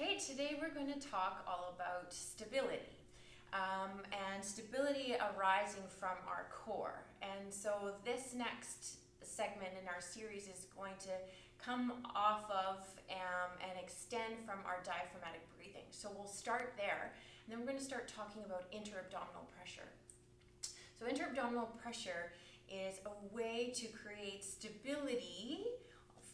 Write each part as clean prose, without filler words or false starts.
Okay, today we're going to talk all about stability and stability arising from our core. And so this next segment in our series is going to come off of and extend from our diaphragmatic breathing. So we'll start there, and then we're going to start talking about intra-abdominal pressure. So intra-abdominal pressure is a way to create stability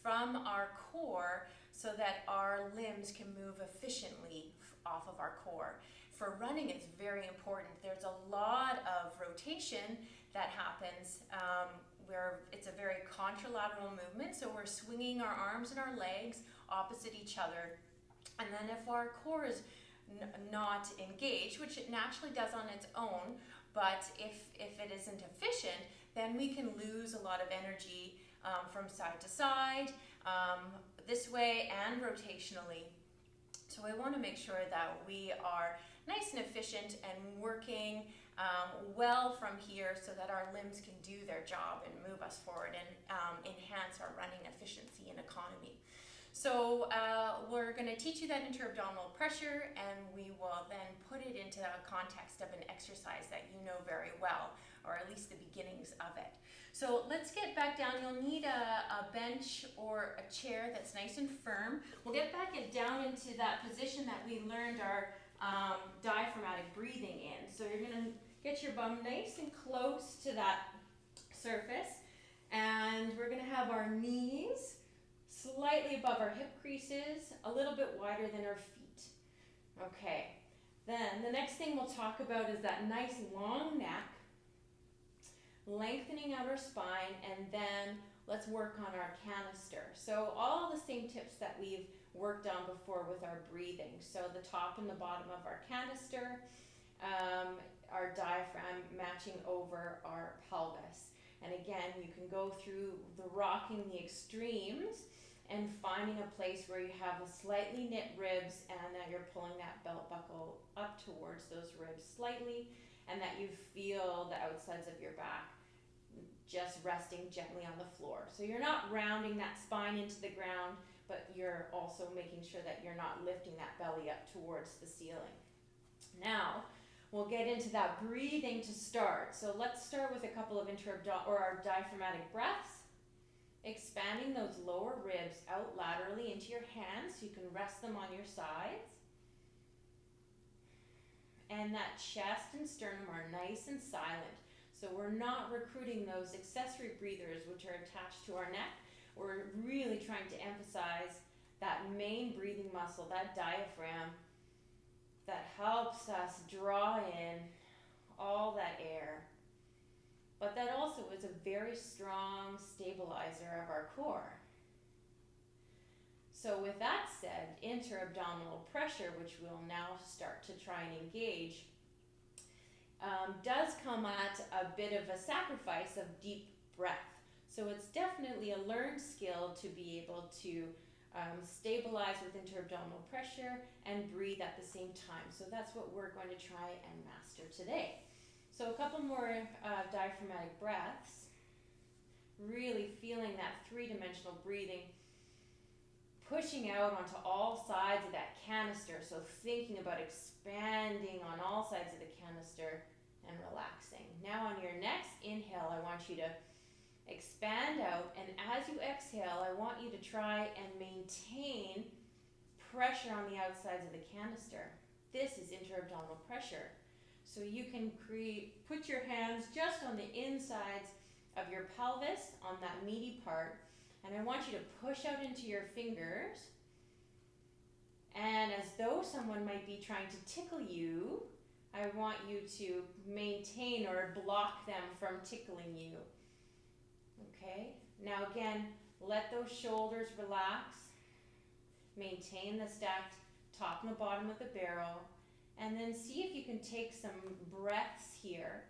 from our core so that our limbs can move efficiently off of our core. For running, it's very important. There's a lot of rotation that happens where it's a very contralateral movement. So we're swinging our arms and our legs opposite each other. And then if our core is not engaged, which it naturally does on its own, but if it isn't efficient, then we can lose a lot of energy from side to side, this way and rotationally. So we want to make sure that we are nice and efficient and working well from here so that our limbs can do their job and move us forward and enhance our running efficiency and economy. So we're going to teach you that intra-abdominal pressure, and we will then put it into a context of an exercise that you know very well, or at least the beginnings of it. So let's get back down. You'll need a bench or a chair that's nice and firm. We'll get back down into that position that we learned our diaphragmatic breathing in. So you're going to get your bum nice and close to that surface, and we're going to have our knees slightly above our hip creases, a little bit wider than our feet. Okay, then the next thing we'll talk about is that nice long neck, lengthening out our spine, and then let's work on our canister. So all the same tips that we've worked on before with our breathing. So the top and the bottom of our canister, our diaphragm matching over our pelvis. And again, you can go through the rocking the extremes and finding a place where you have a slightly knit ribs and that you're pulling that belt buckle up towards those ribs slightly, and that you feel the outsides of your back just resting gently on the floor. So you're not rounding that spine into the ground, but you're also making sure that you're not lifting that belly up towards the ceiling. Now, we'll get into that breathing to start. So let's start with a couple of our diaphragmatic breaths, expanding those lower ribs out laterally into your hands so you can rest them on your sides. And that chest and sternum are nice and silent. So we're not recruiting those accessory breathers which are attached to our neck. We're really trying to emphasize that main breathing muscle, that diaphragm, that helps us draw in all that air, but that also is a very strong stabilizer of our core. So with that said, intra-abdominal pressure, which we'll now start to try and engage, does come at a bit of a sacrifice of deep breath. So it's definitely a learned skill to be able to stabilize with intra-abdominal pressure and breathe at the same time. So that's what we're going to try and master today. So a couple more diaphragmatic breaths, really feeling that three-dimensional breathing, pushing out onto all sides of that canister. So thinking about expanding on all sides of the canister and relaxing. Now on your next inhale, I want you to expand out, and as you exhale, I want you to try and maintain pressure on the outsides of the canister. This is intra-abdominal pressure. So you can put your hands just on the insides of your pelvis, on that meaty part, and I want you to push out into your fingers, and as though someone might be trying to tickle you, I want you to maintain or block them from tickling you. Okay, now again, let those shoulders relax, maintain the stacked top and the bottom of the barrel, and then see if you can take some breaths here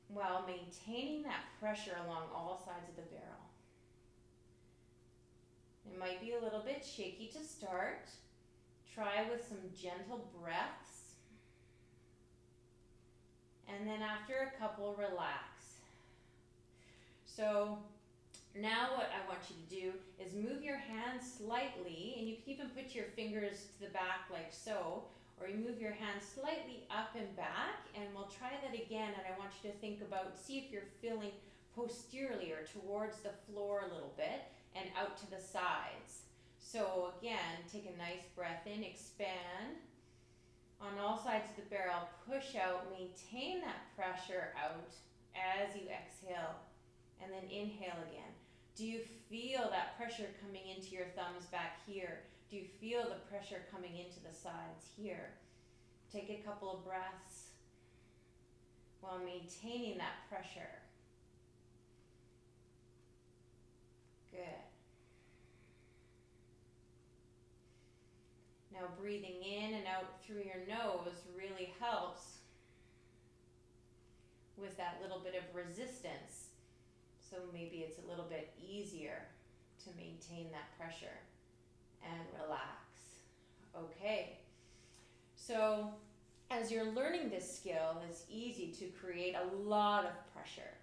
while maintaining that pressure along all sides of the barrel. It might be a little bit shaky to start. Try with some gentle breaths, and then after a couple, relax. So Now what I want you to do is move your hands slightly, and you can even put your fingers to the back like so, or you move your hands slightly up and back, and we'll try that again. And I want you to think about, see if you're feeling posteriorly or towards the floor a little bit and out to the sides. So again, take a nice breath in, expand on all sides of the barrel, push out, maintain that pressure out as you exhale, and then inhale again. Do you feel that pressure coming into your thumbs back here? Do you feel the pressure coming into the sides here? Take a couple of breaths while maintaining that pressure. Good. Now breathing in and out through your nose really helps with that little bit of resistance. So maybe it's a little bit easier to maintain that pressure and relax. Okay. So as you're learning this skill, it's easy to create a lot of pressure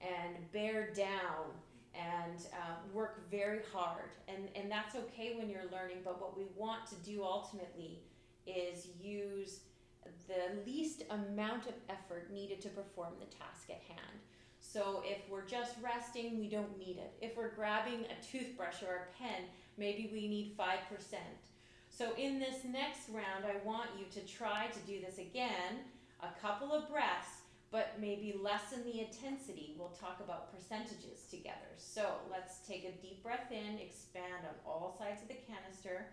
and bear down and work very hard. And that's okay when you're learning, but what we want to do ultimately is use the least amount of effort needed to perform the task at hand. So if we're just resting, we don't need it. If we're grabbing a toothbrush or a pen, maybe we need 5%. So in this next round, I want you to try to do this again, a couple of breaths, but maybe lessen the intensity. We'll talk about percentages together. So let's take a deep breath in, expand on all sides of the canister.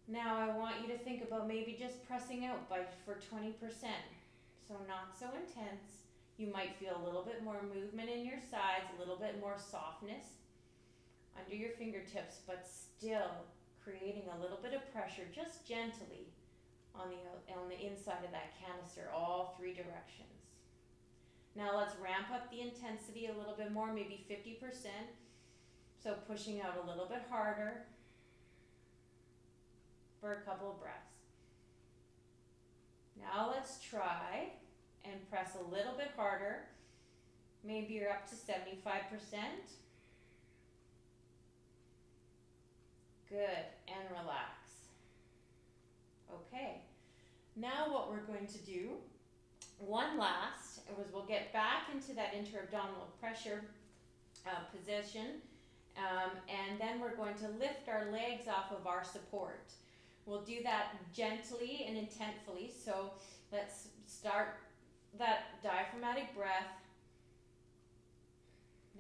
Now I want you to think about maybe just pressing out for 20%. So not so intense. You might feel a little bit more movement in your sides, a little bit more softness under your fingertips, but still creating a little bit of pressure just gently on the inside of that canister, all three directions. Now let's ramp up the intensity a little bit more, maybe 50%. So pushing out a little bit harder for a couple of breaths. Now let's try and press a little bit harder. Maybe you're up to 75%. Good, and relax. Okay, now what we're going to do, one last, is we'll get back into that intra-abdominal pressure position, and then we're going to lift our legs off of our support. We'll do that gently and intentfully, so let's start that diaphragmatic breath.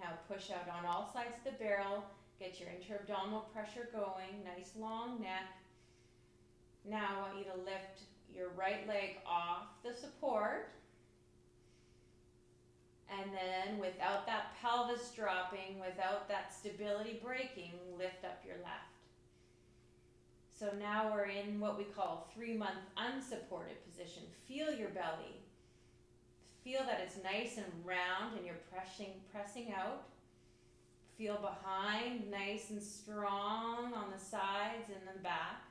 Now push out on all sides of the barrel, get your intra-abdominal pressure going, nice long neck. Now I want you to lift your right leg off the support, and then without that pelvis dropping, without that stability breaking, lift up your left. So now we're in what we call 3-month unsupported position. Feel your belly. Feel that it's nice and round and you're pressing out. Feel behind, nice and strong on the sides and the back.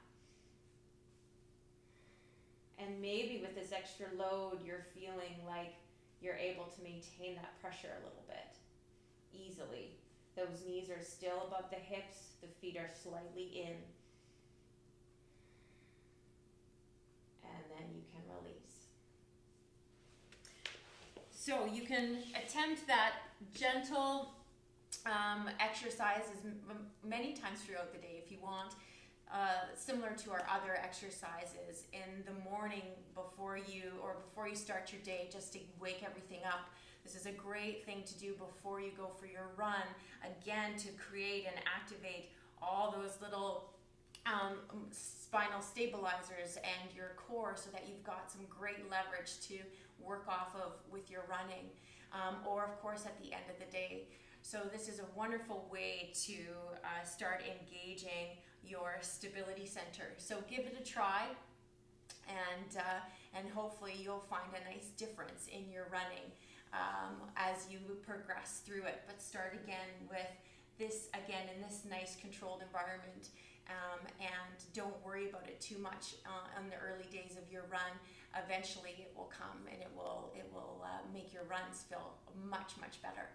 And maybe with this extra load, you're feeling like you're able to maintain that pressure a little bit easily. Those knees are still above the hips, the feet are slightly in. And then you can release. So you can attempt that gentle exercises many times throughout the day if you want. Similar to our other exercises in the morning before you start your day, just to wake everything up. This is a great thing to do before you go for your run, again, to create and activate all those little spinal stabilizers and your core, so that you've got some great leverage to work off of with your running, or of course at the end of the day. So this is a wonderful way to start engaging your stability center. So give it a try, and hopefully you'll find a nice difference in your running as you progress through it. But start again with this, again, in this nice controlled environment, and don't worry about it too much on the early days of your run. Eventually it will come, and it will make your runs feel much, much better.